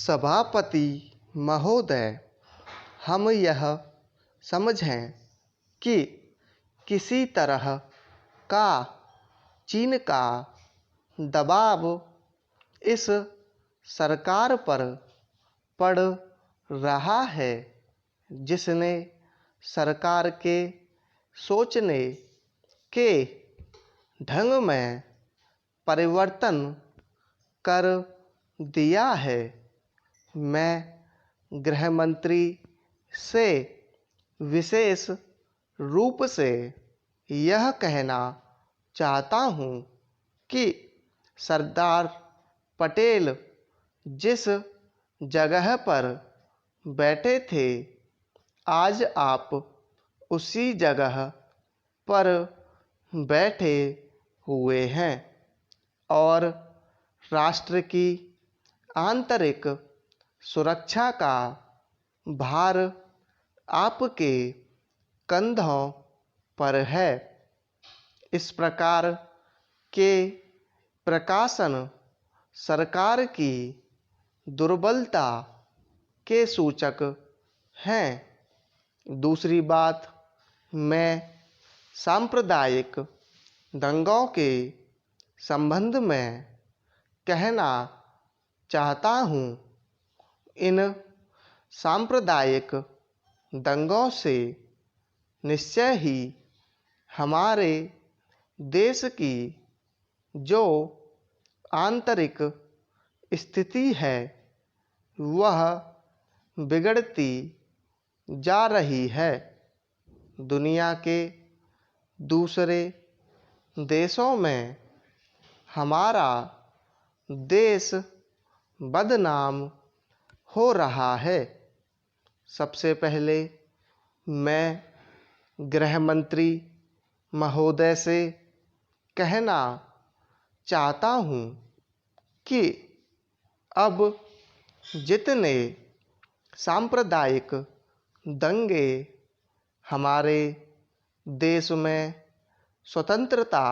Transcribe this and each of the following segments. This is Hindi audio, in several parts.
सभापति महोदय, हम यह समझें कि किसी तरह का चीन का दबाव इस सरकार पर पड़ रहा है, जिसने सरकार के सोचने के ढंग में परिवर्तन कर दिया है। मैं गृह मंत्री से विशेष रूप से यह कहना चाहता हूँ कि सरदार पटेल जिस जगह पर बैठे थे, आज आप उसी जगह पर बैठे हुए हैं और राष्ट्र की आंतरिक सुरक्षा का भार आपके कंधों पर है। इस प्रकार के प्रकाशन सरकार की दुर्बलता के सूचक हैं। दूसरी बात, मैं सांप्रदायिक दंगों के संबंध में कहना चाहता हूँ। इन सांप्रदायिक दंगों से निश्चय ही हमारे देश की जो आंतरिक स्थिति है वह बिगड़ती जा रही है। दुनिया के दूसरे देशों में हमारा देश बदनाम हो रहा है। सबसे पहले मैं गृह मंत्री महोदय से कहना चाहता हूँ कि अब जितने सांप्रदायिक दंगे हमारे देश में स्वतंत्रता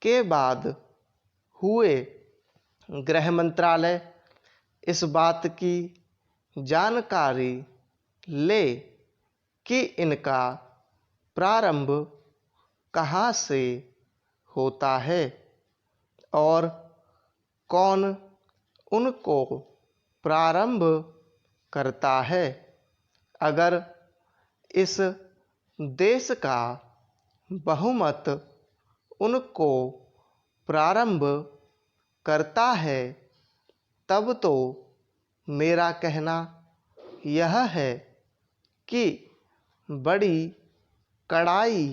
के बाद हुए, गृह मंत्रालय इस बात की जानकारी ले कि इनका प्रारंभ कहाँ से होता है और कौन उनको प्रारंभ करता है। अगर इस देश का बहुमत उनको प्रारंभ करता है, तब तो मेरा कहना यह है कि बड़ी कड़ाई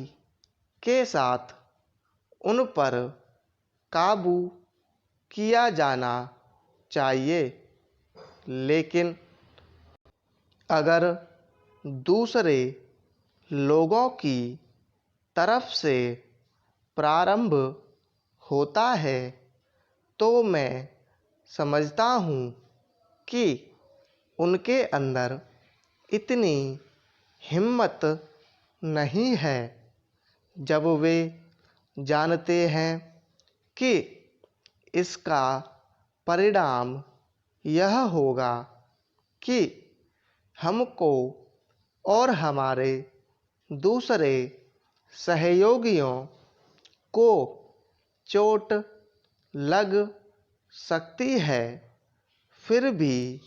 के साथ उन पर काबू किया जाना चाहिए। लेकिन अगर दूसरे लोगों की तरफ से प्रारंभ होता है तो मैं समझता हूँ कि उनके अंदर इतनी हिम्मत नहीं है। जब वे जानते हैं कि इसका परिणाम यह होगा कि हमको और हमारे दूसरे सहयोगियों को चोट लग सकती है, फिर भी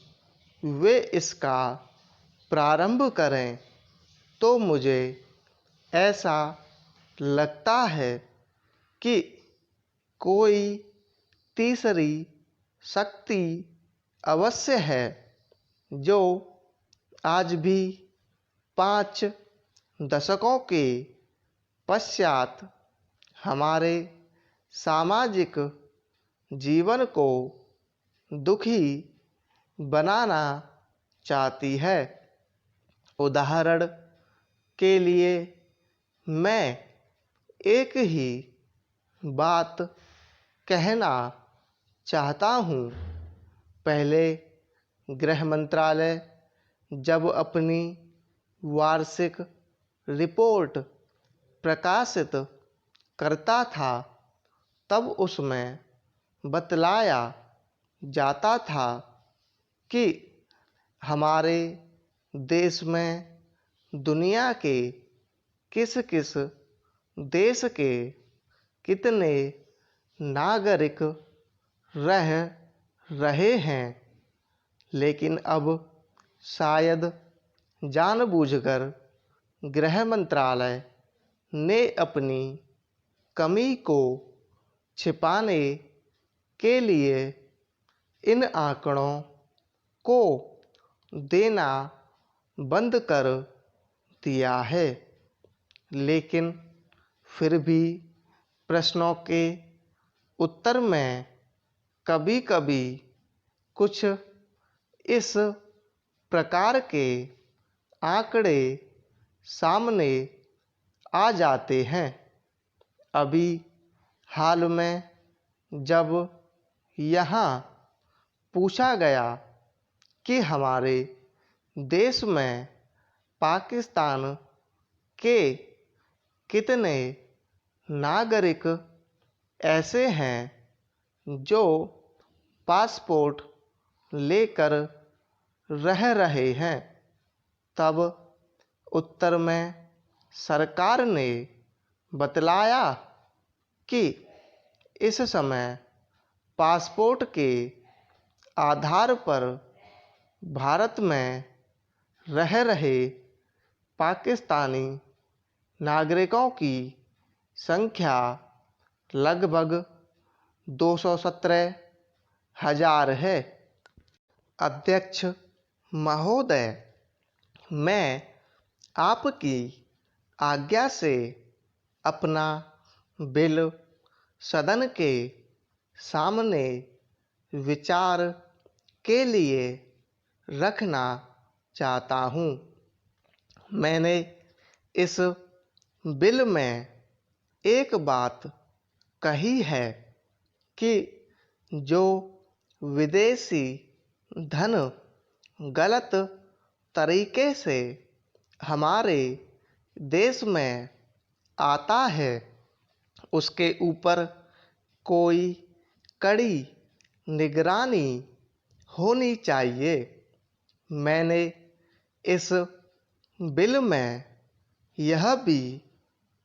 वे इसका प्रारंभ करें, तो मुझे ऐसा लगता है कि कोई तीसरी शक्ति अवश्य है जो आज भी 5 दशकों के पश्चात हमारे सामाजिक जीवन को दुखी बनाना चाहती है। उदाहरण के लिए मैं एक ही बात कहना चाहता हूँ। पहले गृह मंत्रालय जब अपनी वार्षिक रिपोर्ट प्रकाशित करता था, तब उसमें बतलाया जाता था कि हमारे देश में दुनिया के किस किस देश के कितने नागरिक रह रहे हैं, लेकिन अब शायद जानबूझकर गृह मंत्रालय ने अपनी कमी को छिपाने के लिए इन आंकड़ों को देना बंद कर दिया है। लेकिन फिर भी प्रश्नों के उत्तर में कभी कभी कुछ इस प्रकार के आंकड़े सामने आ जाते हैं। अभी हाल में जब यहाँ पूछा गया कि हमारे देश में पाकिस्तान के कितने नागरिक ऐसे हैं जो पासपोर्ट लेकर रह रहे हैं, तब उत्तर में सरकार ने बतलाया कि इस समय पासपोर्ट के आधार पर भारत में रह रहे पाकिस्तानी नागरिकों की संख्या लगभग 217,000 है। अध्यक्ष महोदय, मैं आपकी आज्ञा से अपना बिल सदन के सामने विचार के लिए रखना चाहता हूँ। मैंने इस बिल में एक बात कही है कि जो विदेशी धन गलत तरीके से हमारे देश में आता है, उसके ऊपर कोई कड़ी निगरानी होनी चाहिए। मैंने इस बिल में यह भी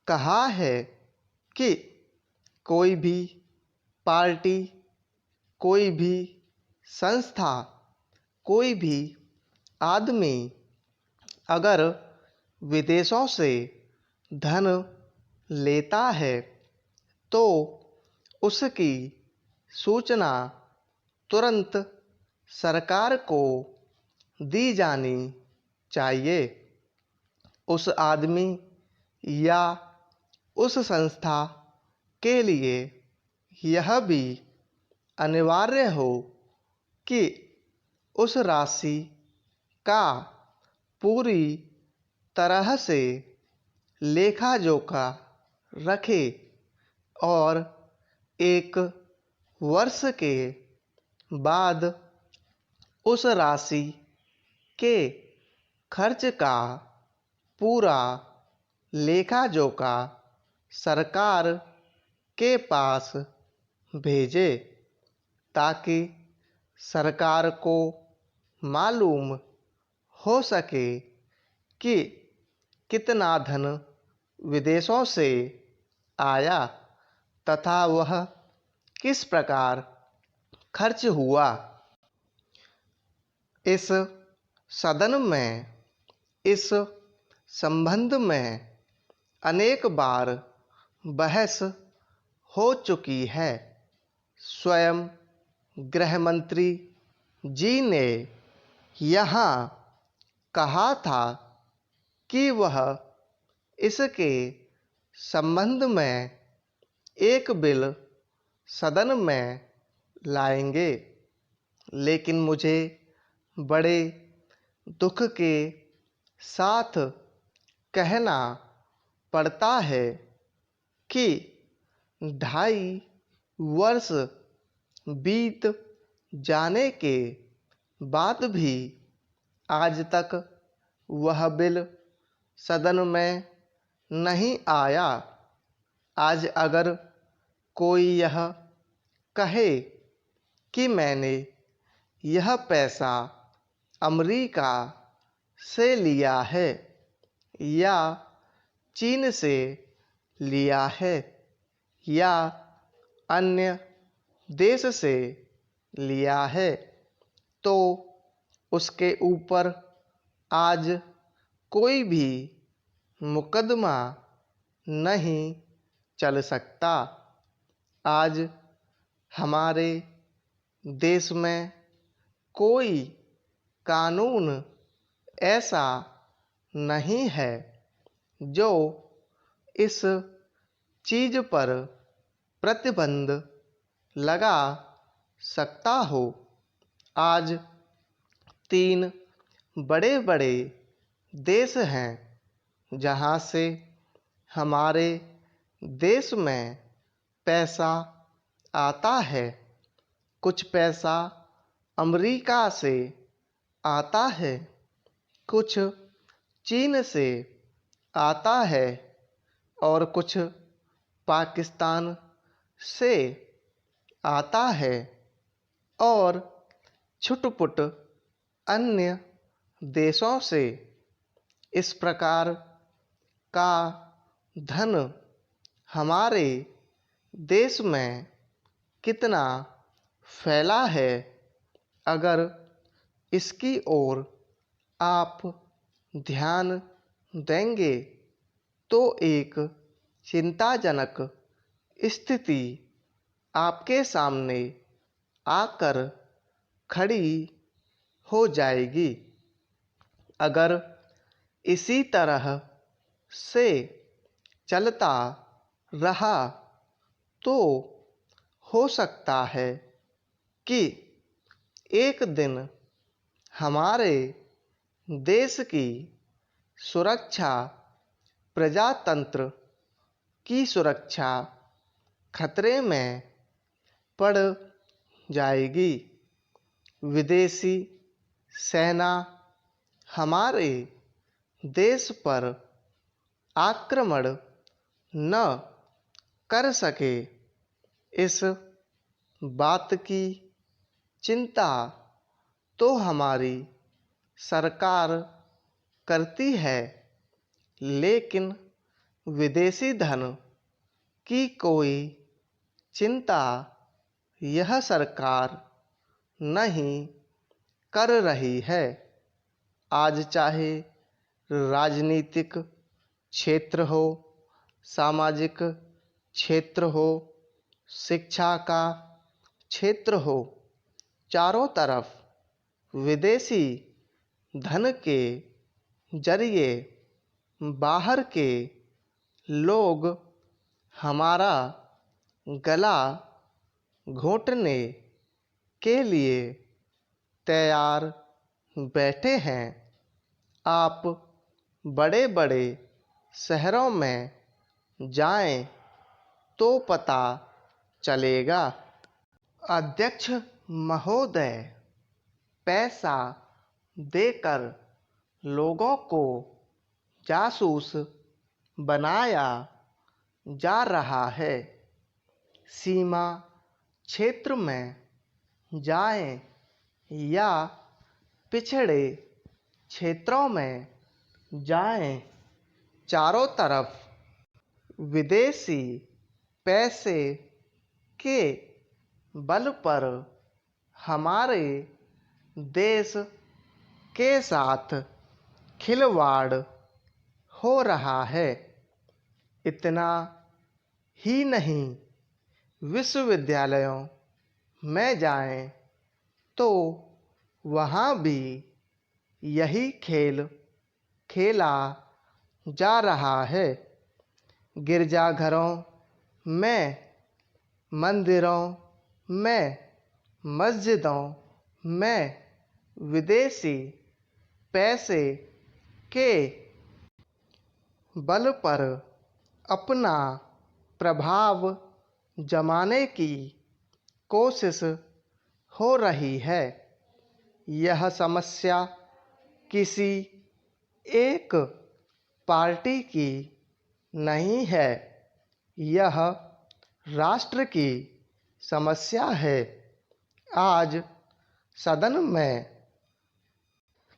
कहा है कि कोई भी पार्टी, कोई भी संस्था, कोई भी आदमी अगर विदेशों से धन लेता है तो उसकी सूचना तुरंत सरकार को दी जानी चाहिए। उस आदमी या उस संस्था के लिए यह भी अनिवार्य हो कि उस राशि का पूरी तरह से लेखा जोखा रखे और एक वर्ष के बाद उस राशि के खर्च का पूरा लेखा जोखा सरकार के पास भेजे, ताकि सरकार को मालूम हो सके कि कितना धन विदेशों से आया तथा वह किस प्रकार खर्च हुआ। इस सदन में इस संबंध में अनेक बार बहस हो चुकी है। स्वयं गृह मंत्री जी ने यहाँ कहा था कि वह इसके संबंध में एक बिल सदन में लाएंगे, लेकिन मुझे बड़े दुख के साथ कहना पड़ता है कि 2.5 वर्ष बीत जाने के बाद भी आज तक वह बिल सदन में नहीं आया। आज अगर कोई यह कहे कि मैंने यह पैसा अमेरिका से लिया है या चीन से लिया है या अन्य देश से लिया है तो उसके ऊपर आज कोई भी मुकदमा नहीं चल सकता। आज हमारे देश में कोई कानून ऐसा नहीं है जो इस चीज़ पर प्रतिबंध लगा सकता हो। आज 3 बड़े बड़े देश हैं जहाँ से हमारे देश में पैसा आता है। कुछ पैसा अमेरिका से आता है, कुछ चीन से आता है और कुछ पाकिस्तान से आता है और छुटपुट अन्य देशों से। इस प्रकार का धन हमारे देश में कितना फैला है, अगर इसकी ओर आप ध्यान देंगे तो एक चिंताजनक स्थिति आपके सामने आकर खड़ी हो जाएगी। अगर इसी तरह से चलता रहा तो हो सकता है कि एक दिन हमारे देश की सुरक्षा, प्रजातंत्र की सुरक्षा खतरे में पड़ जाएगी। विदेशी सेना हमारे देश पर आक्रमण न कर सके, इस बात की चिंता तो हमारी सरकार करती है, लेकिन विदेशी धन की कोई चिंता यह सरकार नहीं कर रही है। आज चाहे राजनीतिक क्षेत्र हो, सामाजिक क्षेत्र हो, शिक्षा का क्षेत्र हो, चारों तरफ विदेशी धन के जरिए बाहर के लोग हमारा गला घोंटने के लिए तैयार बैठे हैं। आप बड़े बड़े शहरों में जाएं तो पता चलेगा। अध्यक्ष महोदय, पैसा देकर लोगों को जासूस बनाया जा रहा है। सीमा क्षेत्र में जाएं या पिछड़े क्षेत्रों में जाएं, चारों तरफ विदेशी पैसे के बल पर हमारे देश के साथ खिलवाड़ हो रहा है। इतना ही नहीं, विश्वविद्यालयों में जाएं तो वहाँ भी यही खेल खेला जा रहा है। गिरजाघरों में, मंदिरों में, मस्जिदों में विदेशी पैसे के बल पर अपना प्रभाव जमाने की कोशिश हो रही है। यह समस्या किसी एक पार्टी की नहीं है, यह राष्ट्र की समस्या है। आज सदन में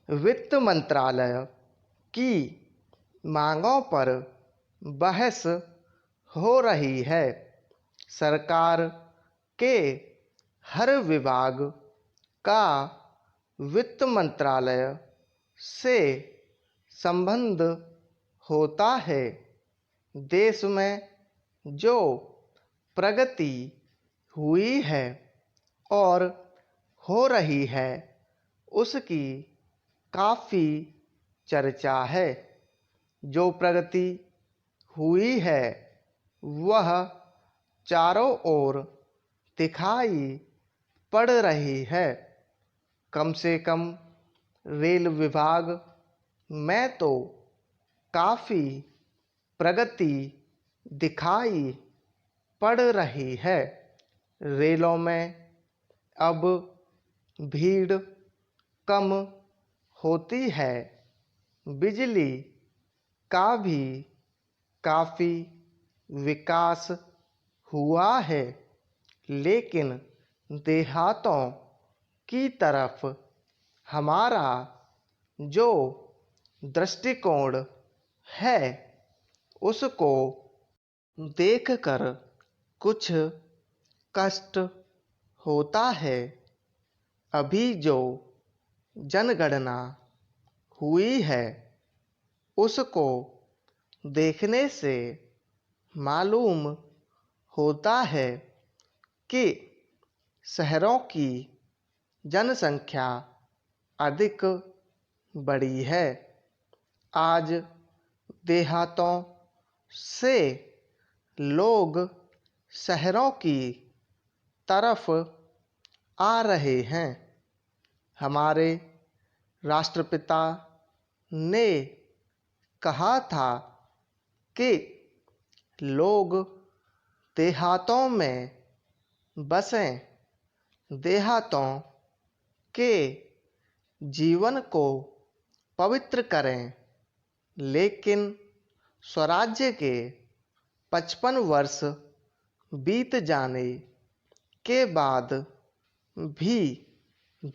वित्त मंत्रालय की मांगों पर बहस हो रही है। सरकार के हर विभाग का वित्त मंत्रालय से संबंध होता है। देश में जो प्रगति हुई है और हो रही है उसकी काफ़ी चर्चा है। जो प्रगति हुई है वह चारों ओर दिखाई पड़ रही है। कम से कम रेल विभाग में तो काफ़ी प्रगति दिखाई पड़ रही है। रेलों में अब भीड़ कम होती है। बिजली का भी काफ़ी विकास हुआ है, लेकिन देहातों की तरफ हमारा जो दृष्टिकोण है उसको देखकर कुछ कष्ट होता है। अभी जो जनगणना हुई है उसको देखने से मालूम होता है कि शहरों की जनसंख्या अधिक बड़ी है। आज देहातों से लोग शहरों की तरफ आ रहे हैं। हमारे राष्ट्रपिता ने कहा था कि लोग देहातों में बसें, देहातों के जीवन को पवित्र करें। लेकिन स्वराज्य के 55 वर्ष बीत जाने के बाद भी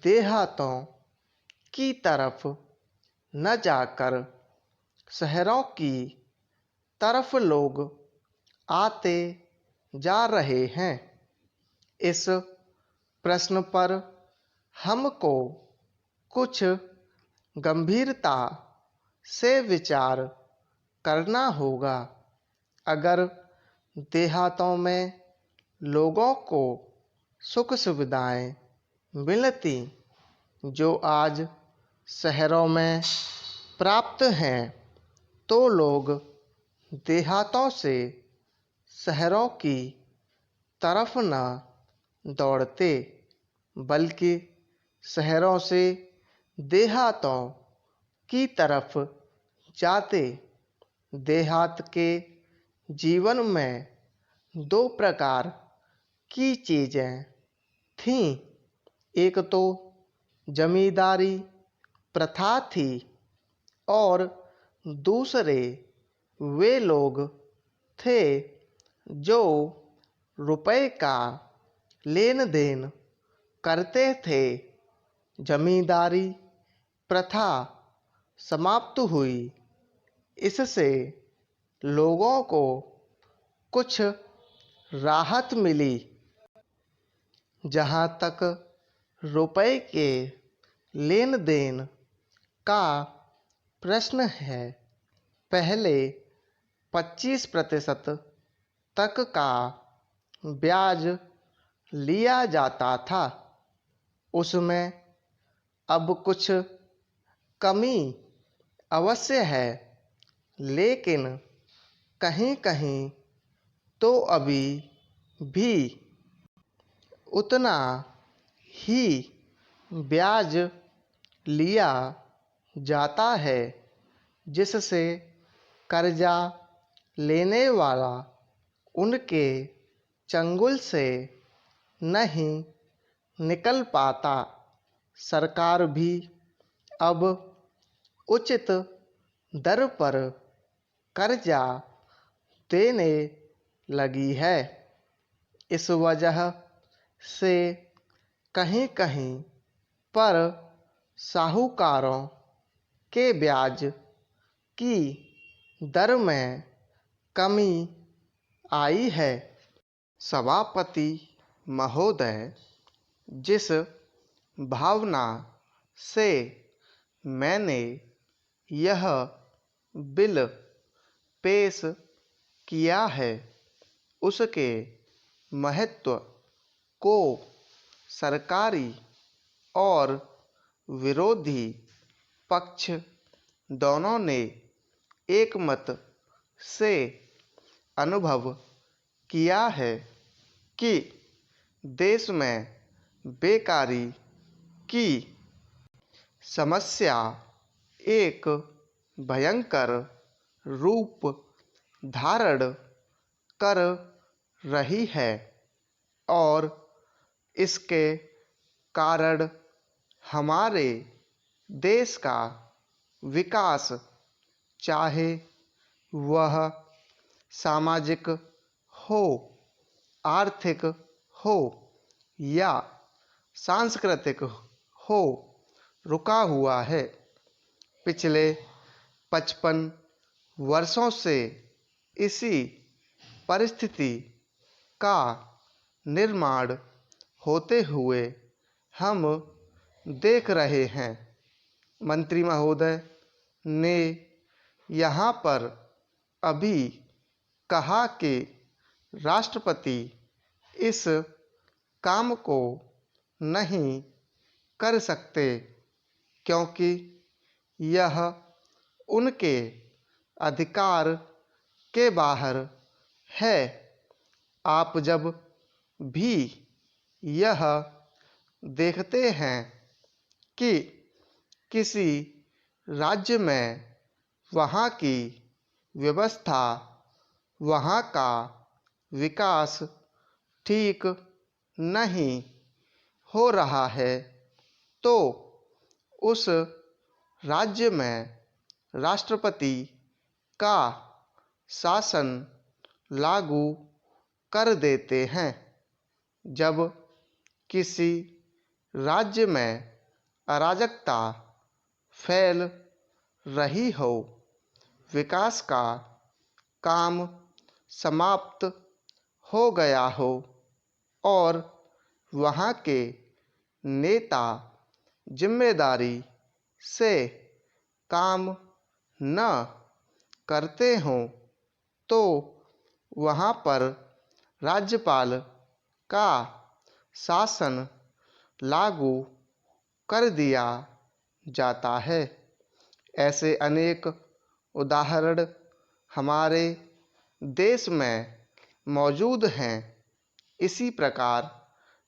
देहातों की तरफ न जाकर शहरों की तरफ लोग आते जा रहे हैं। इस प्रश्न पर हमको कुछ गंभीरता से विचार करना होगा। अगर देहातों में लोगों को सुख सुविधाएं मिलती जो आज शहरों में प्राप्त हैं तो लोग देहातों से शहरों की तरफ न दौड़ते, बल्कि शहरों से देहातों की तरफ जाते। देहात के जीवन में दो प्रकार की चीज़ें थीं। एक तो जमींदारी प्रथा थी और दूसरे वे लोग थे जो रुपए का लेन देन करते थे। जमींदारी प्रथा समाप्त हुई। इससे लोगों को कुछ राहत मिली। जहाँ तक रुपए के लेन देन का प्रश्न है, पहले 25% तक का ब्याज लिया जाता था। उसमें अब कुछ कमी अवश्य है, लेकिन कहीं कहीं तो अभी भी उतना ही ब्याज लिया जाता है जिससे कर्जा लेने वाला उनके चंगुल से नहीं निकल पाता। सरकार भी अब उचित दर पर कर्जा देने लगी है। इस वजह से कहीं कहीं पर साहूकारों के ब्याज की दर में कमी आई है। सभापति महोदय, जिस भावना से मैंने यह बिल पेश किया है, उसके महत्व को सरकारी और विरोधी पक्ष दोनों ने एकमत से अनुभव किया है कि देश में बेकारी की समस्या एक भयंकर रूप धारण कर रही है और इसके कारण हमारे देश का विकास, चाहे वह सामाजिक हो, आर्थिक हो या सांस्कृतिक हो, रुका हुआ है। पिछले 55 वर्षों से इसी परिस्थिति का निर्माण होते हुए हम देख रहे हैं। मंत्री महोदय ने यहाँ पर अभी कहा कि राष्ट्रपति इस काम को नहीं कर सकते क्योंकि यह उनके अधिकार के बाहर है। आप जब भी यह देखते हैं कि किसी राज्य में वहाँ की व्यवस्था, वहाँ का विकास ठीक नहीं हो रहा है, तो उस राज्य में राष्ट्रपति का शासन लागू कर देते हैं। जब किसी राज्य में अराजकता फैल रही हो, विकास का काम समाप्त हो गया हो और वहाँ के नेता जिम्मेदारी से काम न करते हों, तो वहाँ पर राज्यपाल का शासन लागू कर दिया जाता है। ऐसे अनेक उदाहरण हमारे देश में मौजूद हैं। इसी प्रकार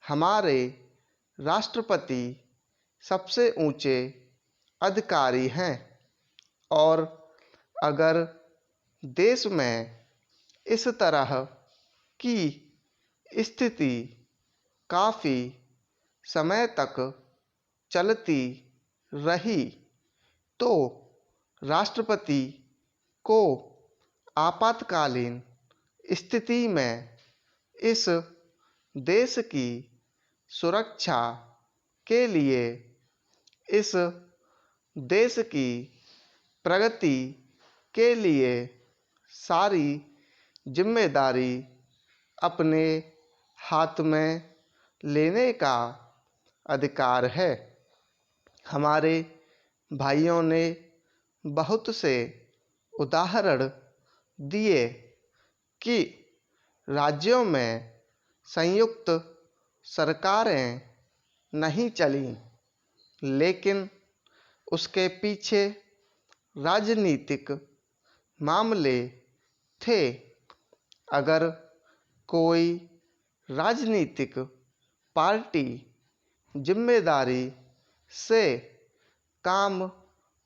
हमारे राष्ट्रपति सबसे ऊंचे अधिकारी हैं और अगर देश में इस तरह की स्थिति काफ़ी समय तक चलती रही तो राष्ट्रपति को आपातकालीन स्थिति में इस देश की सुरक्षा के लिए, इस देश की प्रगति के लिए सारी जिम्मेदारी अपने हाथ में लेने का अधिकार है। हमारे भाइयों ने बहुत से उदाहरण दिए कि राज्यों में संयुक्त सरकारें नहीं चलीं, लेकिन उसके पीछे राजनीतिक मामले थे। अगर कोई राजनीतिक पार्टी जिम्मेदारी से काम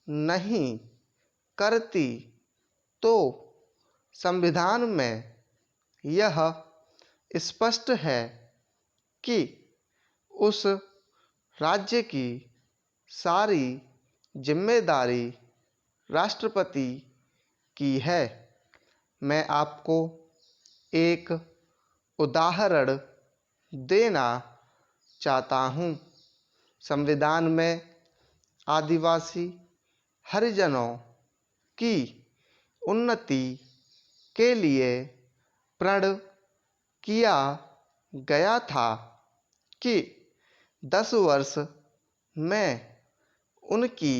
नहीं करती तो संविधान में यह स्पष्ट है कि उस राज्य की सारी जिम्मेदारी राष्ट्रपति की है। मैं आपको एक उदाहरण देना चाहता हूँ। संविधान में आदिवासी हरिजनों की उन्नति के लिए प्रण किया गया था कि 10 वर्ष में उनकी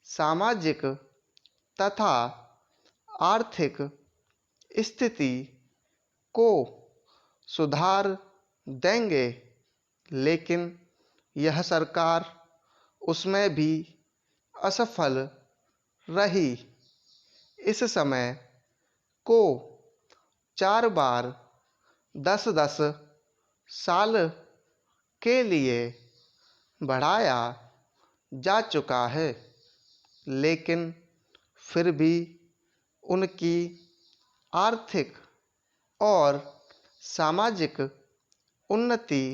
सामाजिक तथा आर्थिक स्थिति को सुधार देंगे, लेकिन यह सरकार उसमें भी असफल रही। इस समय को 4 बार 10-10 साल के लिए बढ़ाया जा चुका है, लेकिन फिर भी उनकी आर्थिक और सामाजिक उन्नति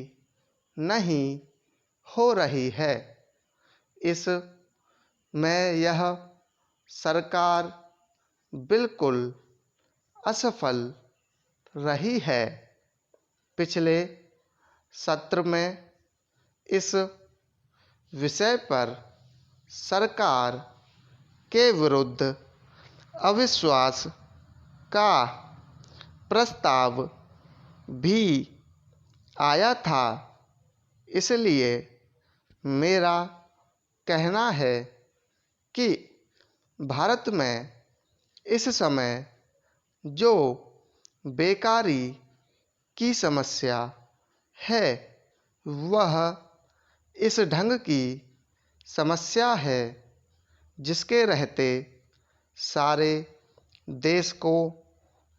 नहीं हो रही है। इस में यह सरकार बिल्कुल असफल रही है। पिछले सत्र में इस विषय पर सरकार के विरुद्ध अविश्वास का प्रस्ताव भी आया था। इसलिए मेरा कहना है कि भारत में इस समय जो बेकारी की समस्या है वह इस ढंग की समस्या है जिसके रहते सारे देश को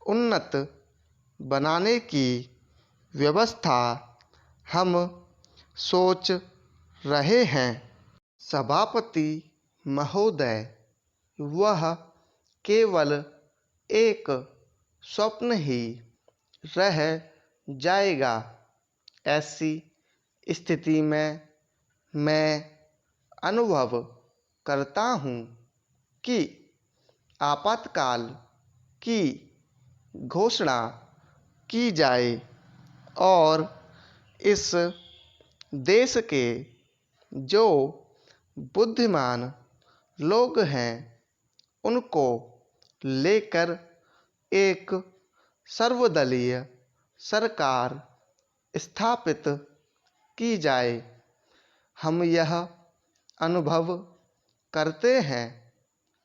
उन्नत बनाने की व्यवस्था हम सोच रहे हैं। सभापति महोदय, वह केवल एक स्वप्न ही रह जाएगा। ऐसी स्थिति में मैं अनुभव करता हूँ कि आपातकाल की घोषणा की जाए और इस देश के जो बुद्धिमान लोग हैं उनको लेकर एक सर्वदलीय सरकार स्थापित की जाए। हम यह अनुभव करते हैं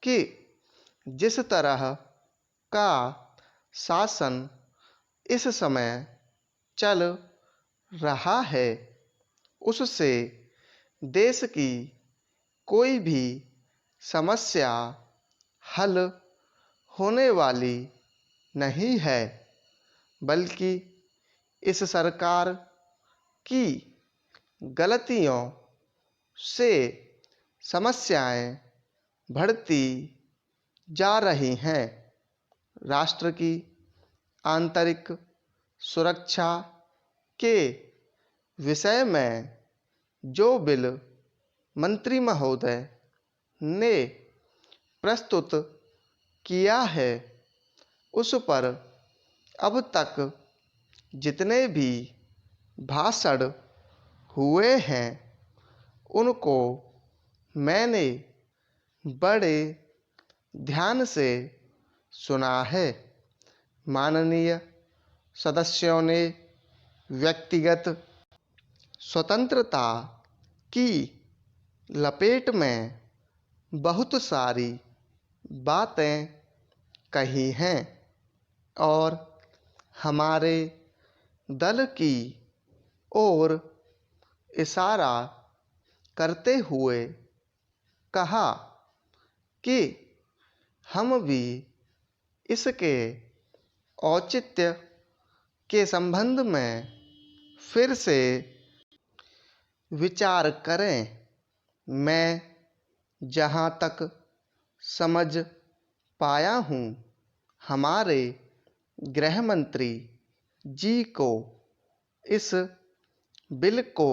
कि जिस तरह का शासन इस समय चल रहा है उससे देश की कोई भी समस्या हल होने वाली नहीं है, बल्कि इस सरकार की गलतियों से समस्याएं बढ़ती जा रही हैं। राष्ट्र की आंतरिक सुरक्षा के विषय में जो बिल मंत्री महोदय ने प्रस्तुत किया है उस पर अब तक जितने भी भाषण हुए हैं उनको मैंने बड़े ध्यान से सुना है। माननीय सदस्यों ने व्यक्तिगत स्वतंत्रता की लपेट में बहुत सारी बातें कही हैं और हमारे दल की ओर इशारा करते हुए कहा कि हम भी इसके औचित्य के संबंध में फिर से विचार करें। मैं जहाँ तक समझ पाया हूँ हमारे गृह मंत्री जी को इस बिल को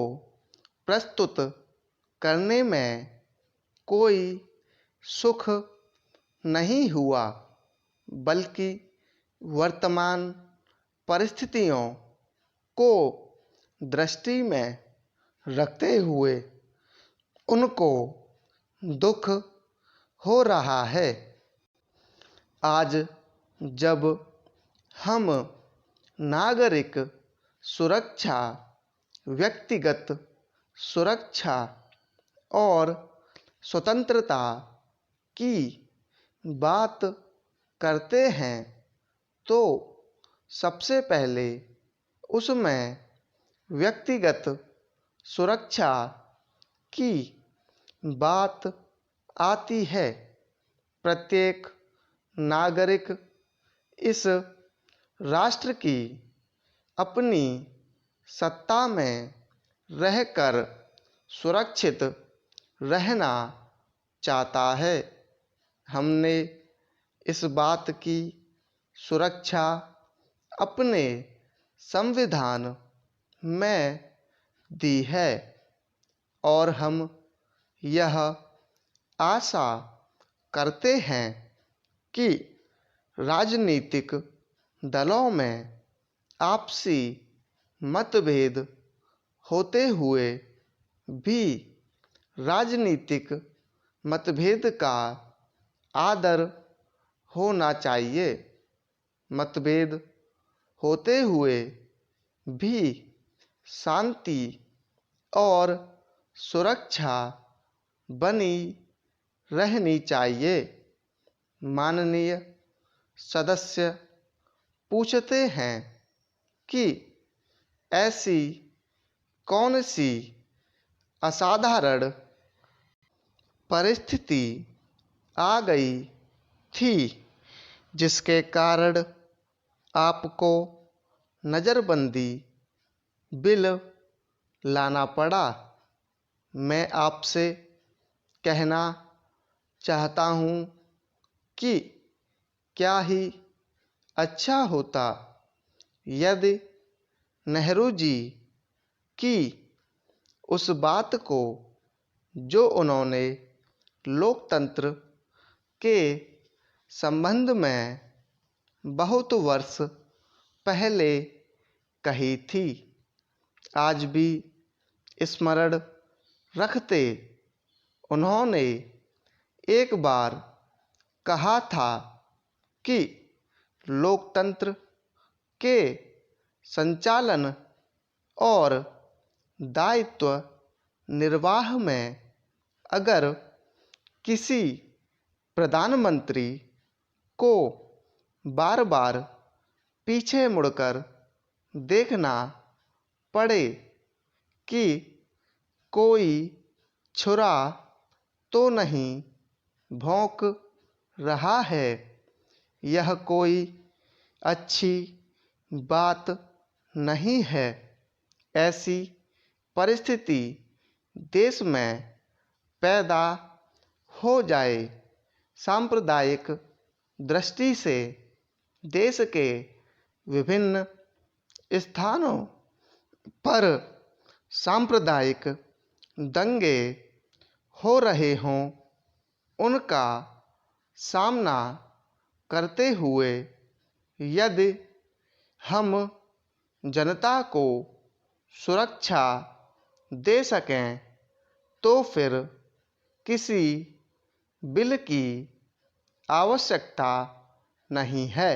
प्रस्तुत करने में कोई सुख नहीं हुआ, बल्कि वर्तमान परिस्थितियों को दृष्टि में रखते हुए उनको दुख हो रहा है। आज जब हम नागरिक सुरक्षा, व्यक्तिगत सुरक्षा और स्वतंत्रता की बात करते हैं तो सबसे पहले उसमें व्यक्तिगत सुरक्षा की बात आती है। प्रत्येक नागरिक इस राष्ट्र की अपनी सत्ता में रहकर सुरक्षित रहना चाहता है। हमने इस बात की सुरक्षा अपने संविधान में दी है और हम यह आशा करते हैं कि राजनीतिक दलों में आपसी मतभेद होते हुए भी राजनीतिक मतभेद का आदर होना चाहिए। मतभेद होते हुए भी शांति और सुरक्षा बनी रहनी चाहिए। माननीय सदस्य पूछते हैं कि ऐसी कौन सी असाधारण परिस्थिति आ गई थी जिसके कारण आपको नज़रबंदी बिल लाना पड़ा। मैं आपसे कहना चाहता हूँ कि क्या ही अच्छा होता यदि नेहरू जी की उस बात को जो उन्होंने लोकतंत्र के संबंध में बहुत वर्ष पहले कही थी, आज भी स्मरण रखते उन्होंने एक बार कहा था कि लोकतंत्र के संचालन और दायित्व निर्वाह में अगर किसी प्रधानमंत्री को बार बार पीछे मुड़कर देखना पड़े कि कोई छुरा तो नहीं भौंक रहा है, यह कोई अच्छी बात नहीं है। ऐसी परिस्थिति देश में पैदा हो जाए। सांप्रदायिक दृष्टि से देश के विभिन्न स्थानों पर सांप्रदायिक दंगे हो रहे हों, उनका सामना करते हुए यदि हम जनता को सुरक्षा दे सकें तो फिर किसी बिल की आवश्यकता नहीं है।